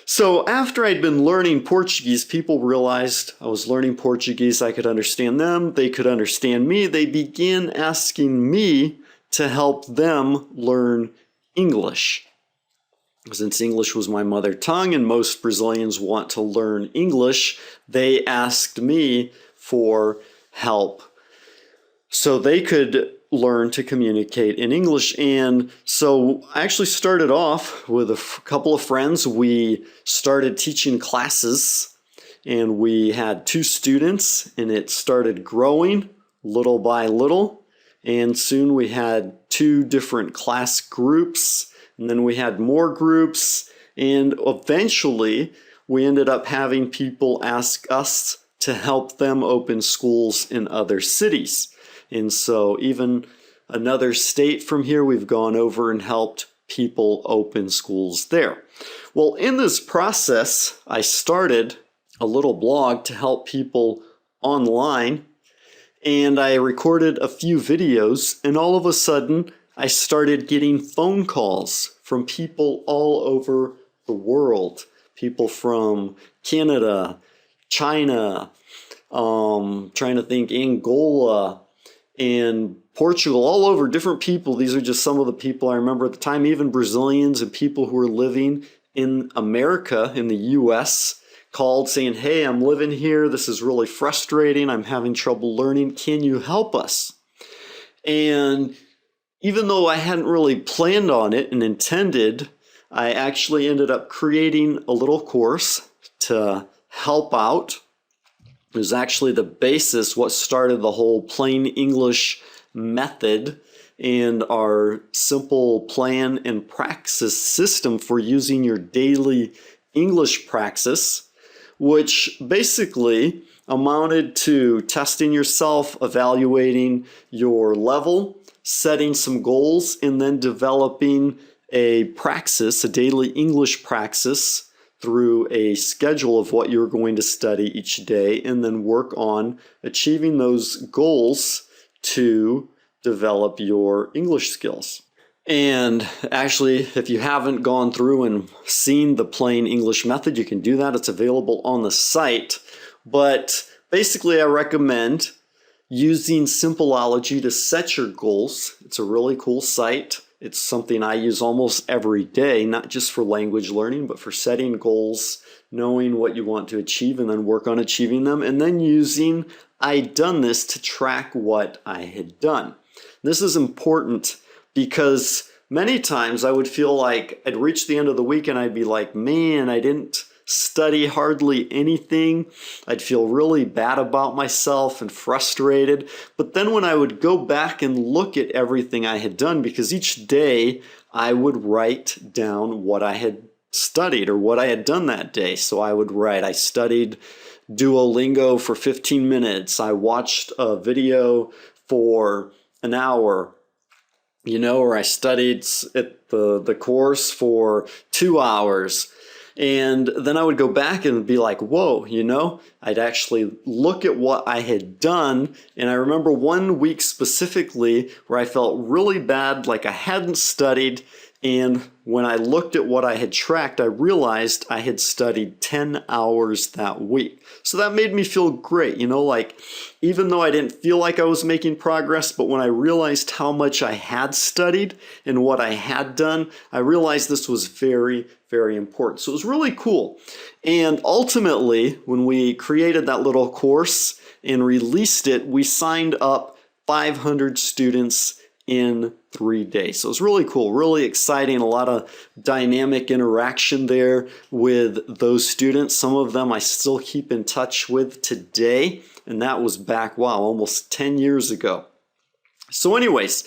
So after I'd been learning Portuguese, people realized I was learning Portuguese. I could understand them. They could understand me. They began asking me to help them learn English. Since English was my mother tongue and most Brazilians want to learn English, they asked me for help so they could learn to communicate in English. And so I actually started off with a couple of friends. We started teaching classes and we had 2 students, and it started growing little by little. And soon we had 2 different class groups, and then we had more groups, and eventually we ended up having people ask us to help them open schools in other cities. And so even another state from here, we've gone over and helped people open schools there. Well, in this process, I started a little blog to help people online, and I recorded a few videos, and all of a sudden I started getting phone calls from people all over the world. People from Canada, China, trying to think, Angola, and Portugal, all over, different people. These are just some of the people I remember at the time, even Brazilians and people who were living in America, in the US, called saying, hey, I'm living here. This is really frustrating. I'm having trouble learning. Can you help us? And even though I hadn't really planned on it and intended, I actually ended up creating a little course to help out. It was actually the basis, what started the whole plain English method and our simple plan and praxis system for using your daily English praxis, which basically amounted to testing yourself, evaluating your level, setting some goals, and then developing a praxis, a daily English praxis through a schedule of what you're going to study each day, and then work on achieving those goals to develop your English skills. And actually, if you haven't gone through and seen the plain English method, you can do that. It's available on the site. But basically, I recommend using Simpleology to set your goals. It's a really cool site. It's something I use almost every day, not just for language learning, but for setting goals, knowing what you want to achieve, and then work on achieving them, and then using I'd done this to track what I had done. This is important because many times I would feel like I'd reach the end of the week and I'd be like, man, I didn't study hardly anything. I'd feel really bad about myself and frustrated. But then when I would go back and look at everything I had done, because each day I would write down what I had studied or what I had done that day. So I would write, I studied Duolingo for 15 minutes. I watched a video for an hour, or I studied at the course for 2 hours. And then I would go back and be like, whoa, I'd actually look at what I had done. And I remember one week specifically where I felt really bad, like I hadn't studied. And when I looked at what I had tracked, I realized I had studied 10 hours that week. So that made me feel great, like even though I didn't feel like I was making progress, but when I realized how much I had studied and what I had done, I realized this was very, very important. So it was really cool. And ultimately, when we created that little course and released it, we signed up 500 students in 3 days. So it's really cool, really exciting, a lot of dynamic interaction there with those students. Some of them I still keep in touch with today, and that was back, wow, almost 10 years ago. So anyways,